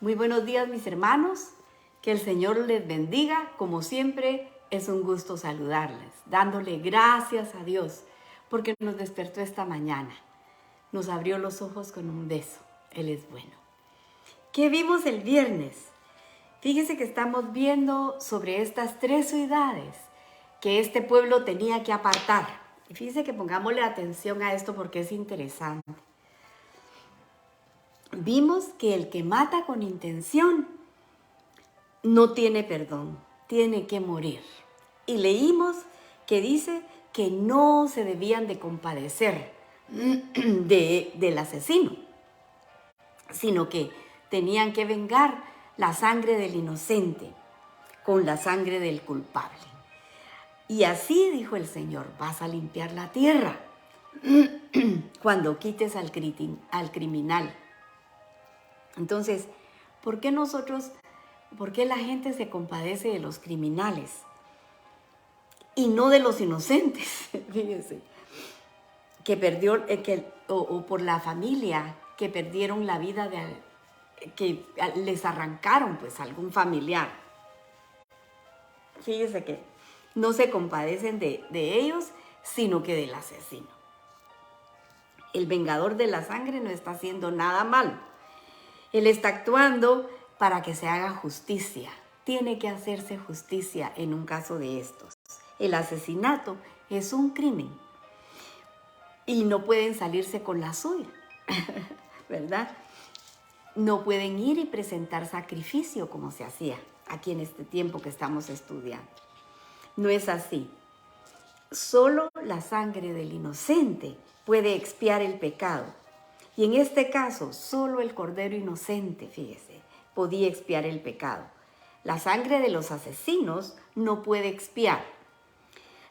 Muy buenos días, mis hermanos. Que el Señor les bendiga. Como siempre, es un gusto saludarles, dándole gracias a Dios porque nos despertó esta mañana. Nos abrió los ojos con un beso. Él es bueno. ¿Qué vimos el viernes? Fíjese que estamos viendo sobre estas 3 ciudades que este pueblo tenía que apartar. Y fíjese que pongámosle atención a esto porque es interesante. Vimos que el que mata con intención no tiene perdón, tiene que morir. Y leímos que dice que no se debían de compadecer del asesino, sino que tenían que vengar la sangre del inocente con la sangre del culpable. Y así dijo el Señor, vas a limpiar la tierra cuando quites al criminal. Entonces, ¿por qué la gente se compadece de los criminales y no de los inocentes? Fíjense, que perdió, o por la familia que perdieron la vida, que les arrancaron pues algún familiar. Fíjense que no se compadecen de ellos, sino que del asesino. El vengador de la sangre no está haciendo nada malo. Él está actuando para que se haga justicia. Tiene que hacerse justicia en un caso de estos. El asesinato es un crimen y no pueden salirse con la suya, ¿verdad? No pueden ir y presentar sacrificio como se hacía aquí en este tiempo que estamos estudiando. No es así. Solo la sangre del inocente puede expiar el pecado. Y en este caso, solo el cordero inocente, fíjese, podía expiar el pecado. La sangre de los asesinos no puede expiar.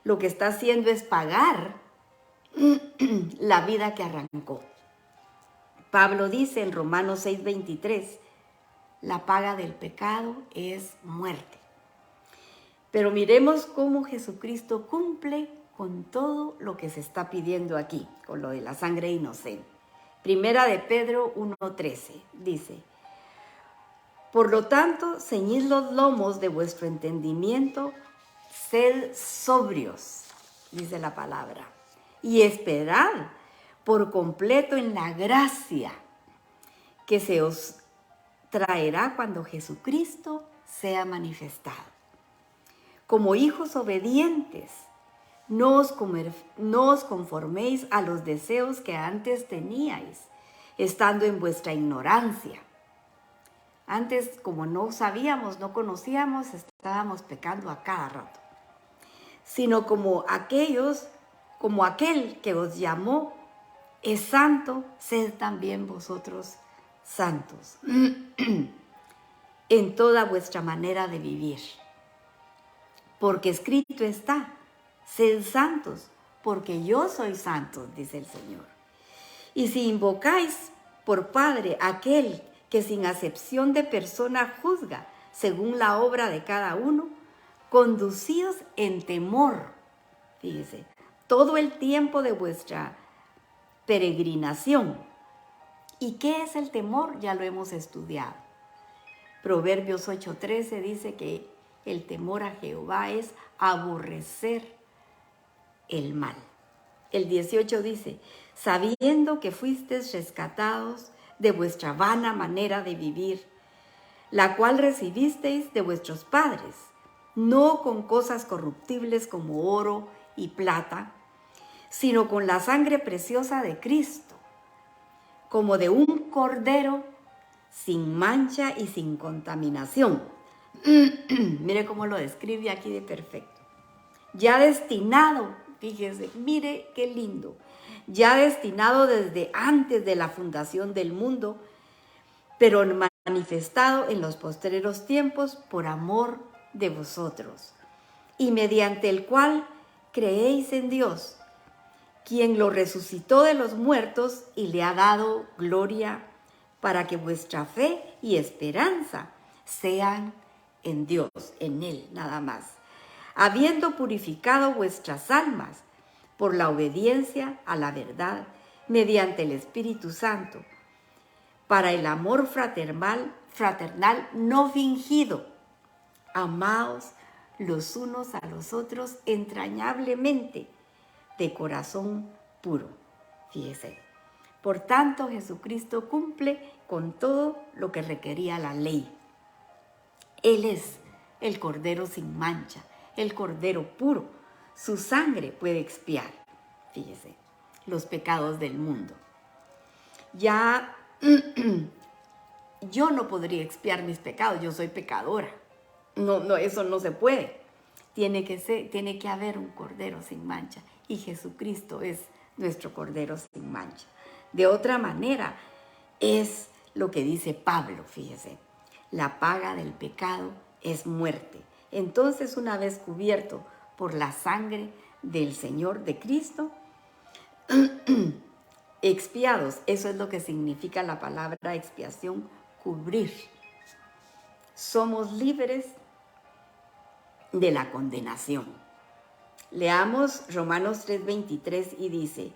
Lo que está haciendo es pagar la vida que arrancó. Pablo dice en Romanos 6:23, la paga del pecado es muerte. Pero miremos cómo Jesucristo cumple con todo lo que se está pidiendo aquí, con lo de la sangre inocente. Primera de Pedro 1:13 dice, por lo tanto, ceñid los lomos de vuestro entendimiento, sed sobrios, dice la palabra, y esperad por completo en la gracia que se os traerá cuando Jesucristo sea manifestado. Como hijos obedientes, no os conforméis a los deseos que antes teníais, estando en vuestra ignorancia. Antes, como no sabíamos, no conocíamos, estábamos pecando a cada rato. Sino como aquel que os llamó es santo, sed también vosotros santos en toda vuestra manera de vivir. Porque escrito está, sed santos, porque yo soy santo, dice el Señor. Y si invocáis por Padre aquel que sin acepción de persona juzga según la obra de cada uno, conducíos en temor, fíjese, todo el tiempo de vuestra peregrinación. ¿Y qué es el temor? Ya lo hemos estudiado. Proverbios 8:13 dice que el temor a Jehová es aborrecer el mal. El 18 dice, sabiendo que fuisteis rescatados de vuestra vana manera de vivir, la cual recibisteis de vuestros padres, no con cosas corruptibles como oro y plata, sino con la sangre preciosa de Cristo, como de un cordero sin mancha y sin contaminación. Mire cómo lo describe aquí de perfecto. Ya destinado, fíjese, mire qué lindo, ya destinado desde antes de la fundación del mundo, pero manifestado en los postreros tiempos por amor de vosotros, y mediante el cual creéis en Dios, quien lo resucitó de los muertos y le ha dado gloria, para que vuestra fe y esperanza sean en Dios, en Él nada más, habiendo purificado vuestras almas por la obediencia a la verdad mediante el Espíritu Santo, para el amor fraternal fraternal no fingido. Amaos los unos a los otros entrañablemente, de corazón puro. Fíjese. Por tanto, Jesucristo cumple con todo lo que requería la ley. Él es el Cordero sin mancha, el Cordero puro. Su sangre puede expiar, fíjese, los pecados del mundo. Ya yo no podría expiar mis pecados, yo soy pecadora. No, eso no se puede. Tiene que haber un Cordero sin mancha y Jesucristo es nuestro Cordero sin mancha. De otra manera, es lo que dice Pablo, fíjese, la paga del pecado es muerte. Entonces, una vez cubierto por la sangre del Señor de Cristo, expiados, eso es lo que significa la palabra expiación, cubrir. Somos libres de la condenación. Leamos Romanos 3:23 y dice,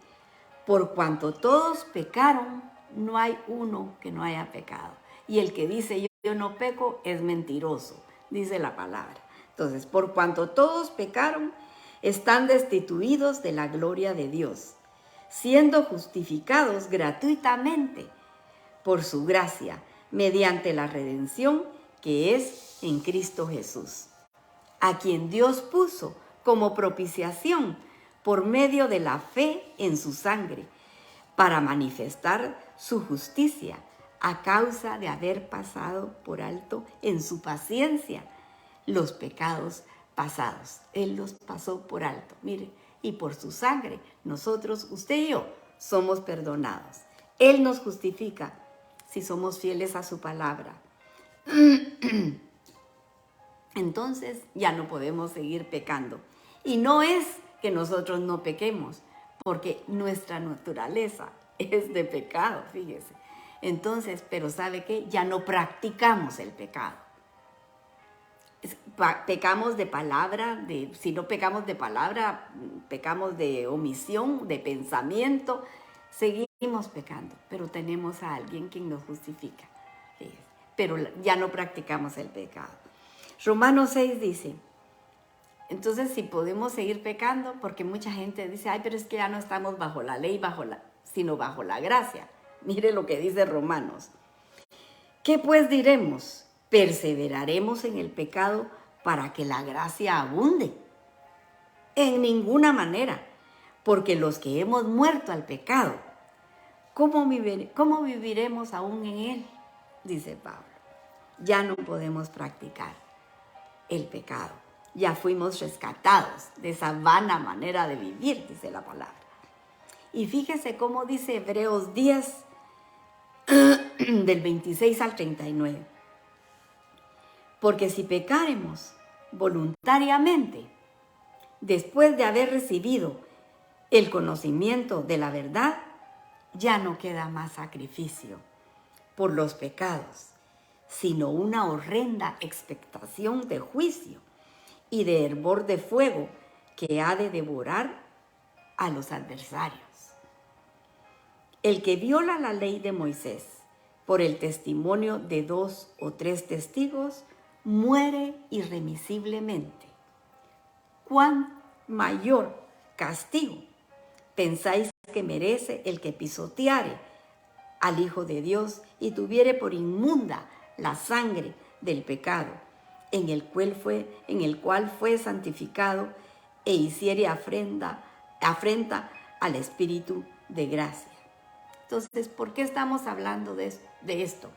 por cuanto todos pecaron, no hay uno que no haya pecado. Y el que dice yo no peco es mentiroso, dice la palabra. Entonces, por cuanto todos pecaron, están destituidos de la gloria de Dios, siendo justificados gratuitamente por su gracia, mediante la redención que es en Cristo Jesús, a quien Dios puso como propiciación por medio de la fe en su sangre, para manifestar su justicia a causa de haber pasado por alto en su paciencia los pecados pasados. Él los pasó por alto, mire, y por su sangre nosotros, usted y yo, somos perdonados. Él nos justifica si somos fieles a su palabra. Entonces ya no podemos seguir pecando. Y no es que nosotros no pequemos, porque nuestra naturaleza es de pecado, fíjese. Entonces, pero ¿sabe qué? Ya no practicamos el pecado. Pecamos de palabra, si no pecamos de palabra, pecamos de omisión, de pensamiento, seguimos pecando, pero tenemos a alguien quien nos justifica, fíjese. Pero ya no practicamos el pecado. Romanos 6 dice, entonces si podemos seguir pecando, porque mucha gente dice, ay, pero es que ya no estamos bajo la ley, sino bajo la gracia. Mire lo que dice Romanos. ¿Qué pues diremos? ¿Perseveraremos en el pecado para que la gracia abunde? En ninguna manera, porque los que hemos muerto al pecado, ¿cómo viviremos aún en él? Dice Pablo. Ya no podemos practicar el pecado. Ya fuimos rescatados de esa vana manera de vivir, dice la palabra. Y fíjese cómo dice Hebreos 10, del 26 al 39. Porque si pecáremos voluntariamente, después de haber recibido el conocimiento de la verdad, ya no queda más sacrificio por los pecados, sino una horrenda expectación de juicio y de hervor de fuego que ha de devorar a los adversarios. El que viola la ley de Moisés por el testimonio de 2 o 3 testigos muere irremisiblemente. ¿Cuán mayor castigo pensáis que merece el que pisoteare al Hijo de Dios y tuviere por inmunda la sangre del pecado, en el cual fue santificado e hiciere afrenta al Espíritu de gracia? Entonces, ¿por qué estamos hablando de esto?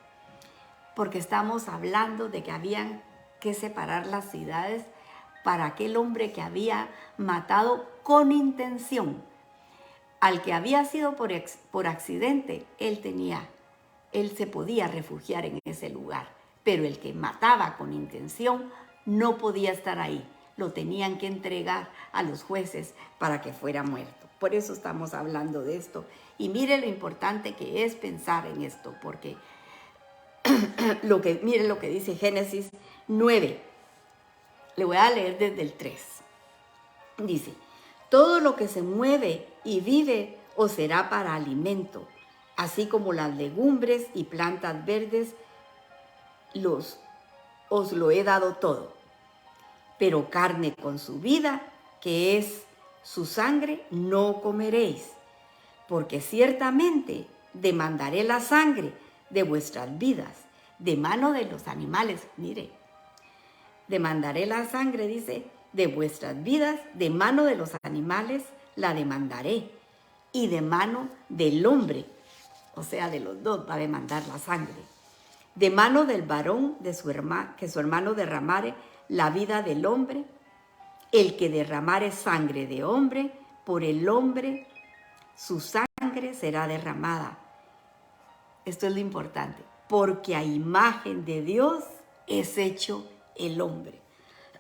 Porque estamos hablando de que habían que separar las ciudades para aquel hombre que había matado con intención. Al que había sido por accidente, él se podía refugiar en ese lugar, pero el que mataba con intención no podía estar ahí. Lo tenían que entregar a los jueces para que fuera muerto. Por eso estamos hablando de esto. Y mire lo importante que es pensar en esto, porque mire lo que dice Génesis 9. Le voy a leer desde el 3. Dice, todo lo que se mueve y vive os será para alimento, así como las legumbres y plantas verdes os lo he dado todo. Pero carne con su vida, que es su sangre, no comeréis, porque ciertamente demandaré la sangre de vuestras vidas, de mano de los animales. Mire, demandaré la sangre, dice, de vuestras vidas, de mano de los animales la demandaré, y de mano del hombre, o sea, de los dos va a demandar la sangre, de mano del varón de su hermano, que su hermano derramare la vida del hombre, el que derramare sangre de hombre, por el hombre su sangre será derramada. Esto es lo importante, porque a imagen de Dios es hecho el hombre.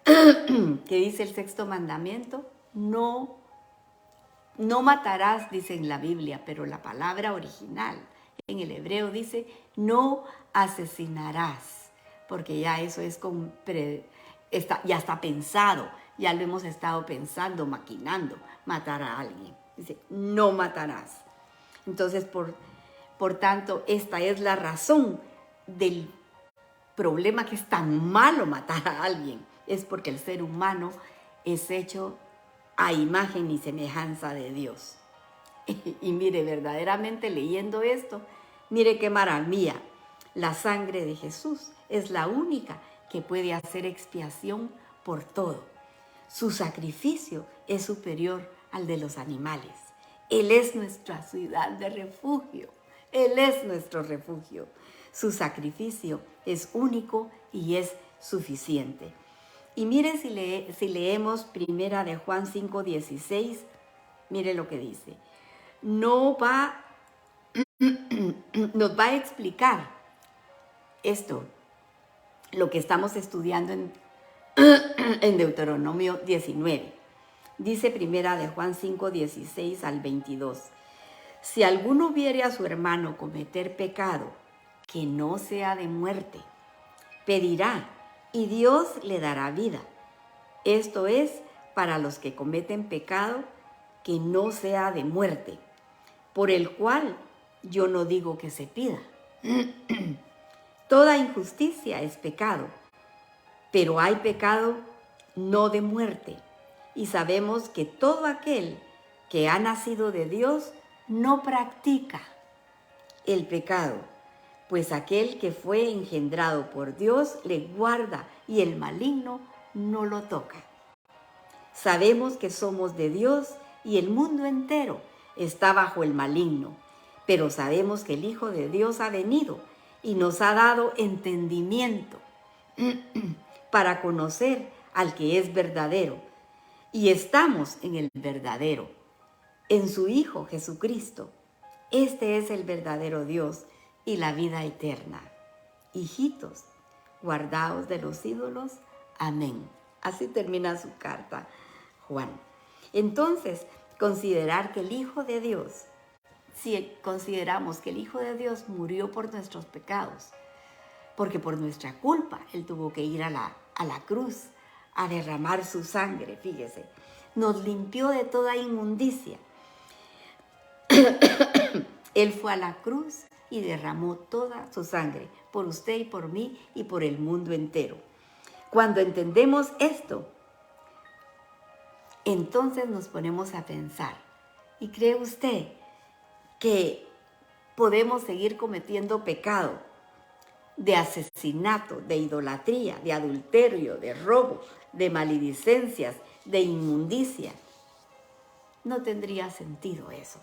¿Qué dice el sexto mandamiento? No matarás, dice en la Biblia, pero la palabra original en el hebreo dice, no asesinarás, porque ya eso es ya está pensado, ya lo hemos estado pensando, maquinando, matar a alguien. Dice, no matarás. Entonces, por tanto, esta es la razón del problema que es tan malo matar a alguien. Es porque el ser humano es hecho a imagen y semejanza de Dios. Y mire, verdaderamente leyendo esto, mire qué maravilla. La sangre de Jesús es la única que puede hacer expiación por todo. Su sacrificio es superior al de los animales. Él es nuestra ciudad de refugio. Él es nuestro refugio. Su sacrificio es único y es suficiente. Y mire si leemos primera de Juan 5:16, mire lo que dice. Nos va a explicar esto, lo que estamos estudiando en Deuteronomio 19. Dice primera de Juan 5:16 al 22. Si alguno viere a su hermano cometer pecado que no sea de muerte, pedirá y Dios le dará vida. Esto es para los que cometen pecado que no sea de muerte, por el cual yo no digo que se pida. Toda injusticia es pecado, pero hay pecado no de muerte. Y sabemos que todo aquel que ha nacido de Dios no practica el pecado, pues aquel que fue engendrado por Dios le guarda y el maligno no lo toca. Sabemos que somos de Dios y el mundo entero está bajo el maligno, pero sabemos que el Hijo de Dios ha venido y nos ha dado entendimiento para conocer al que es verdadero. Y estamos en el verdadero, en su Hijo Jesucristo. Este es el verdadero Dios y la vida eterna. Hijitos, guardaos de los ídolos. Amén. Así termina su carta, Juan. Entonces, considerar que el Hijo de Dios, si consideramos que el Hijo de Dios murió por nuestros pecados, porque por nuestra culpa Él tuvo que ir a la cruz a derramar su sangre, fíjese, nos limpió de toda inmundicia. Él fue a la cruz y derramó toda su sangre por usted y por mí y por el mundo entero. Cuando entendemos esto, entonces nos ponemos a pensar, ¿y cree usted que podemos seguir cometiendo pecado de asesinato, de idolatría, de adulterio, de robo, de maledicencias, de inmundicia? No tendría sentido eso.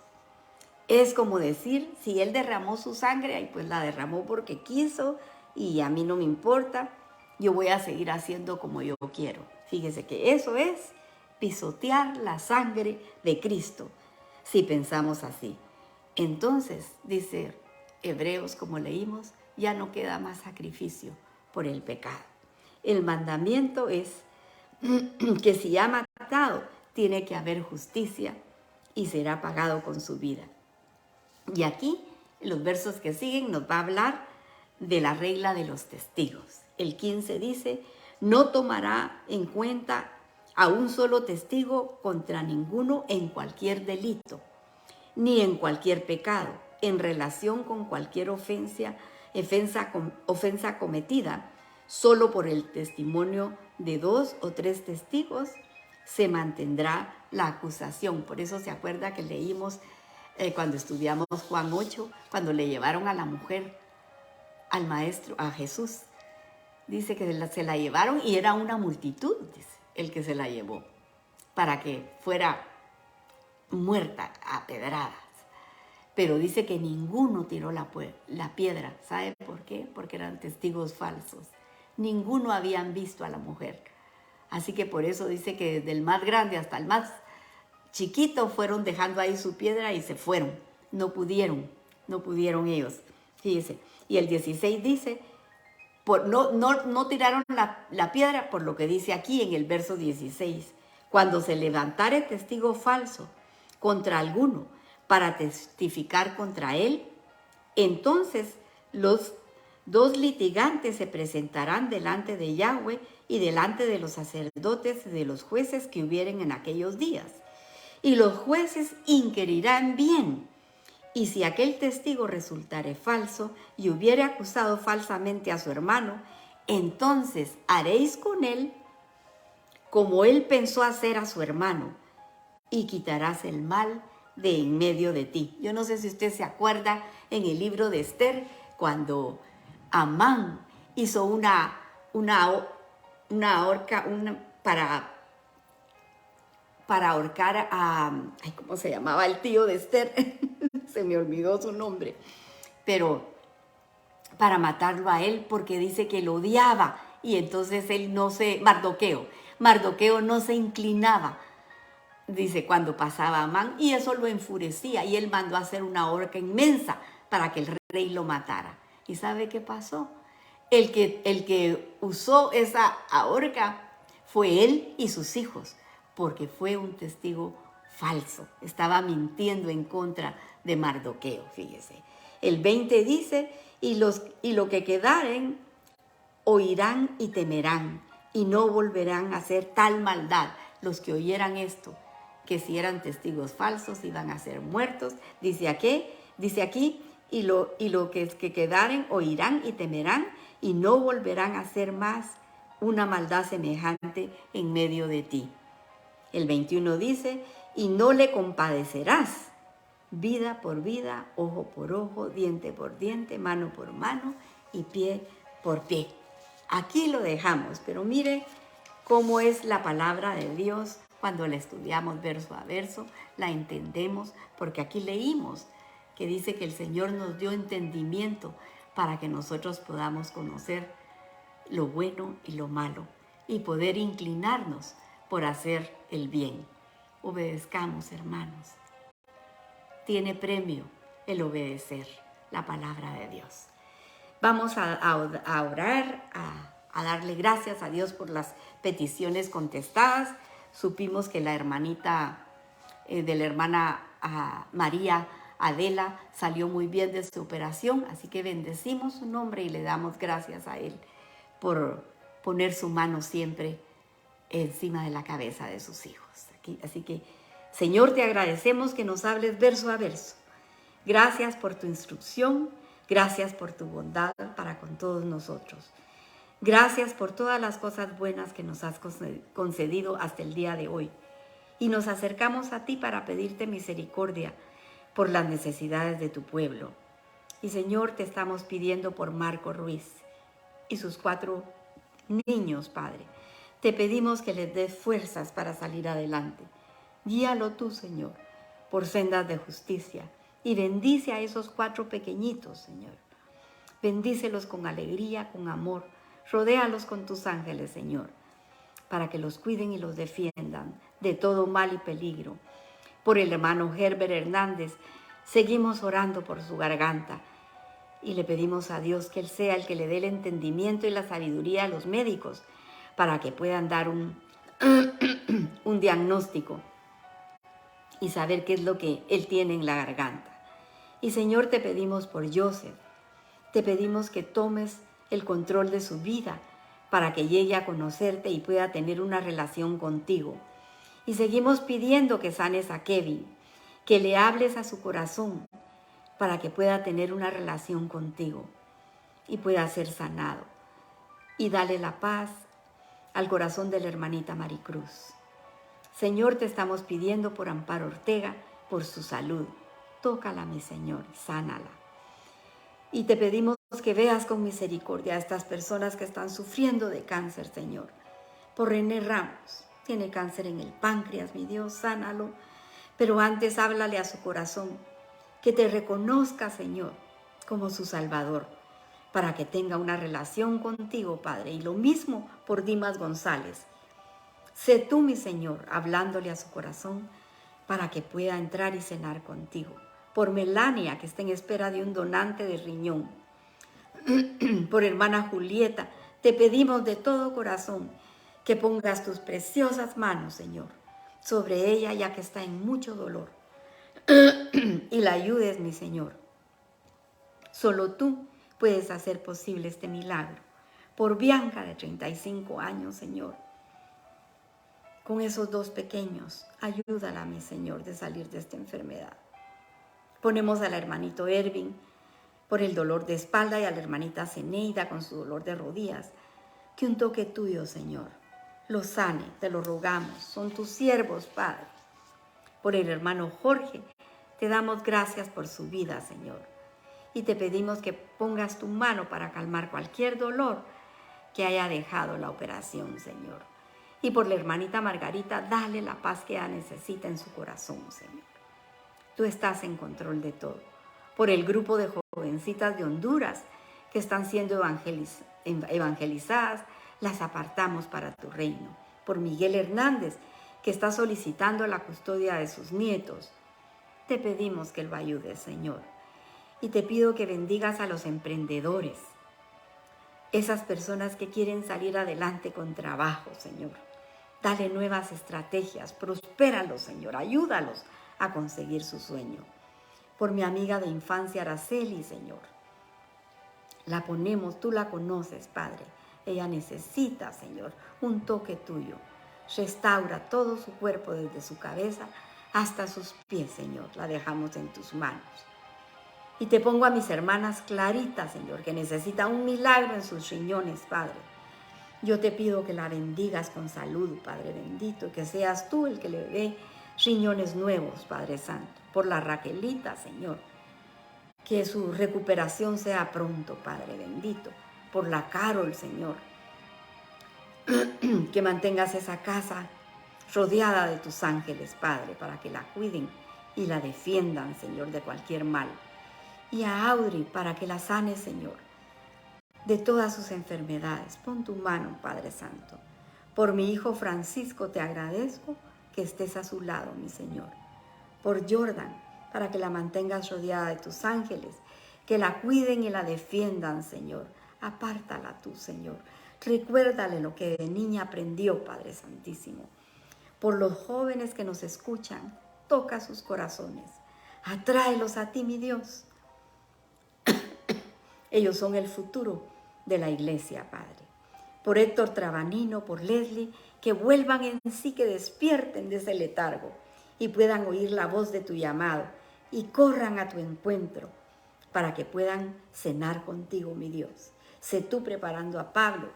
Es como decir, si Él derramó su sangre, ay, pues la derramó porque quiso y a mí no me importa, yo voy a seguir haciendo como yo quiero. Fíjese que eso es pisotear la sangre de Cristo, si pensamos así. Entonces, dice Hebreos, como leímos, ya no queda más sacrificio por el pecado. El mandamiento es que si ha matado, tiene que haber justicia y será pagado con su vida. Y aquí, en los versos que siguen, nos va a hablar de la regla de los testigos. El 15 dice, no tomará en cuenta a un solo testigo contra ninguno en cualquier delito, ni en cualquier pecado, en relación con cualquier ofensa ofensa cometida solo por el testimonio de 2 o 3 testigos, se mantendrá la acusación. Por eso se acuerda que leímos cuando estudiamos Juan 8, cuando le llevaron a la mujer al maestro, a Jesús. Dice que se la llevaron y era una multitud, dice, el que se la llevó, para que fuera muerta a pedradas. Pero dice que ninguno tiró la piedra. ¿Sabe por qué? Porque eran testigos falsos. Ninguno habían visto a la mujer. Así que por eso dice que desde el más grande hasta el más chiquito fueron dejando ahí su piedra y se fueron. No pudieron ellos. Fíjese. Y el 16 dice, no tiraron la piedra por lo que dice aquí en el verso 16. Cuando se levantare testigo falso contra alguno para testificar contra él, entonces los 2 litigantes se presentarán delante de Yahweh y delante de los sacerdotes y de los jueces que hubieren en aquellos días. Y los jueces inquirirán bien. Y si aquel testigo resultare falso y hubiere acusado falsamente a su hermano, entonces haréis con él como él pensó hacer a su hermano, y quitarás el mal de en medio de ti. Yo no sé si usted se acuerda en el libro de Esther, cuando Amán hizo una horca para ahorcar a, ¿cómo se llamaba el tío de Esther? Se me olvidó su nombre, pero para matarlo a él, porque dice que lo odiaba, y entonces él Mardoqueo no se inclinaba, dice, cuando pasaba Amán, y eso lo enfurecía, y él mandó a hacer una horca inmensa para que el rey lo matara. ¿Y sabe qué pasó? El que usó esa horca fue él y sus hijos, porque fue un testigo falso. Estaba mintiendo en contra de Mardoqueo, fíjese. El 20 dice, y lo que quedaren oirán y temerán, y no volverán a hacer tal maldad. Los que oyeran esto, que si eran testigos falsos iban a ser muertos. Dice aquí, y lo que quedaren oirán y temerán, y no volverán a hacer más una maldad semejante en medio de ti. El 21 dice, y no le compadecerás, vida por vida, ojo por ojo, diente por diente, mano por mano y pie por pie. Aquí lo dejamos, pero mire cómo es la palabra de Dios cuando la estudiamos verso a verso, la entendemos, porque aquí leímos que dice que el Señor nos dio entendimiento para que nosotros podamos conocer lo bueno y lo malo y poder inclinarnos por hacer el bien. Obedezcamos, hermanos. Tiene premio el obedecer la palabra de Dios. Vamos a orar, a darle gracias a Dios por las peticiones contestadas. Supimos que la hermanita de la hermana María Adela salió muy bien de su operación, así que bendecimos su nombre y le damos gracias a Él por poner su mano siempre encima de la cabeza de sus hijos. Así que, Señor, te agradecemos que nos hables verso a verso. Gracias por tu instrucción, gracias por tu bondad para con todos nosotros. Gracias por todas las cosas buenas que nos has concedido hasta el día de hoy. Y nos acercamos a ti para pedirte misericordia por las necesidades de tu pueblo. Y Señor, te estamos pidiendo por Marco Ruiz y sus 4 niños, Padre. Te pedimos que les des fuerzas para salir adelante. Guíalo tú, Señor, por sendas de justicia. Y bendice a esos 4 pequeñitos, Señor. Bendícelos con alegría, con amor. Rodéalos con tus ángeles, Señor, para que los cuiden y los defiendan de todo mal y peligro. Por el hermano Herbert Hernández, seguimos orando por su garganta y le pedimos a Dios que Él sea el que le dé el entendimiento y la sabiduría a los médicos para que puedan dar un diagnóstico y saber qué es lo que Él tiene en la garganta. Y Señor, te pedimos por Joseph, te pedimos que tomes el control de su vida para que llegue a conocerte y pueda tener una relación contigo. Y seguimos pidiendo que sanes a Kevin, que le hables a su corazón para que pueda tener una relación contigo. y pueda ser sanado. Y dale la paz al corazón de la hermanita Maricruz. Señor, te estamos pidiendo por Amparo Ortega, por su salud. Tócala, mi Señor, sánala. Y te pedimos que veas con misericordia a estas personas que están sufriendo de cáncer, Señor. Por René Ramos, tiene cáncer en el páncreas, mi Dios, sánalo. Pero antes háblale a su corazón, que te reconozca, Señor, como su Salvador, para que tenga una relación contigo, Padre. Y lo mismo por Dimas González. Sé tú, mi Señor, hablándole a su corazón para que pueda entrar y cenar contigo. Por Melania, que está en espera de un donante de riñón. Por hermana Julieta, te pedimos de todo corazón que pongas tus preciosas manos, Señor, sobre ella, ya que está en mucho dolor. Y la ayudes, mi Señor. Solo tú puedes hacer posible este milagro. Por Bianca, de 35 años, Señor. Con esos dos pequeños, ayúdala, mi Señor, de salir de esta enfermedad. Ponemos al hermanito Ervin por el dolor de espalda y a la hermanita Zeneida con su dolor de rodillas. Que un toque tuyo, Señor, los sane, te lo rogamos. Son tus siervos, Padre. Por el hermano Jorge, te damos gracias por su vida, Señor. Y te pedimos que pongas tu mano para calmar cualquier dolor que haya dejado la operación, Señor. Y por la hermanita Margarita, dale la paz que ella necesita en su corazón, Señor. Tú estás en control de todo. Por el grupo de jovencitas de Honduras que están siendo evangelizadas, las apartamos para tu reino. Por Miguel Hernández, que está solicitando la custodia de sus nietos, te pedimos que lo ayudes, Señor. Y te pido que bendigas a los emprendedores, esas personas que quieren salir adelante con trabajo, Señor. Dale nuevas estrategias, prospéralos, Señor, ayúdalos a conseguir su sueño. Por mi amiga de infancia, Araceli, Señor. La ponemos, tú la conoces, Padre. Ella necesita, Señor, un toque tuyo. Restaura todo su cuerpo desde su cabeza hasta sus pies, Señor. La dejamos en tus manos. Y te pongo a mis hermanas Clarita, Señor, que necesita un milagro en sus riñones, Padre. Yo te pido que la bendigas con salud, Padre bendito, que seas tú el que le dé riñones nuevos, Padre Santo. Por la Raquelita, Señor, que su recuperación sea pronto, Padre bendito. Por la Carol, Señor, que mantengas esa casa rodeada de tus ángeles, Padre, para que la cuiden y la defiendan, Señor, de cualquier mal. Y a Audrey, para que la sanes, Señor, de todas sus enfermedades. Pon tu mano, Padre Santo. Por mi hijo Francisco te agradezco que estés a su lado, mi Señor. Por Jordan, para que la mantengas rodeada de tus ángeles, que la cuiden y la defiendan, Señor. Apártala tú, Señor. Recuérdale lo que de niña aprendió, Padre Santísimo. Por los jóvenes que nos escuchan, toca sus corazones. Atráelos a ti, mi Dios. Ellos son el futuro de la iglesia, Padre. Por Héctor Trabanino, por Leslie, que vuelvan en sí, que despierten de ese letargo y puedan oír la voz de tu llamado y corran a tu encuentro para que puedan cenar contigo, mi Dios. Sé tú preparando a Pablo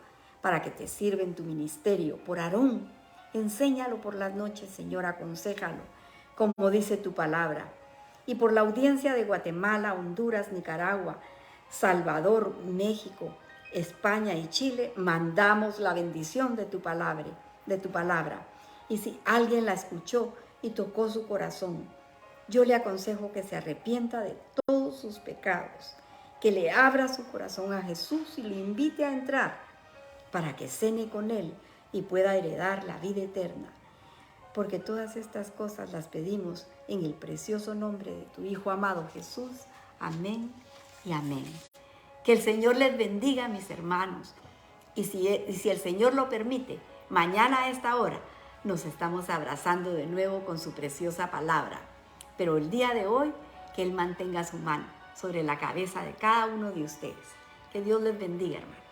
para que te sirva en tu ministerio. Por Aarón, enséñalo por las noches, Señor, aconséjalo, como dice tu palabra. Y por la audiencia de Guatemala, Honduras, Nicaragua, Salvador, México, España y Chile, mandamos la bendición de tu palabra. Y si alguien la escuchó y tocó su corazón, yo le aconsejo que se arrepienta de todos sus pecados, que le abra su corazón a Jesús y le invite a entrar para que cene con Él y pueda heredar la vida eterna. Porque todas estas cosas las pedimos en el precioso nombre de tu Hijo amado Jesús. Amén y amén. Que el Señor les bendiga, mis hermanos. Y si el Señor lo permite, mañana a esta hora nos estamos abrazando de nuevo con su preciosa palabra. Pero el día de hoy, que Él mantenga su mano sobre la cabeza de cada uno de ustedes. Que Dios les bendiga, hermanos.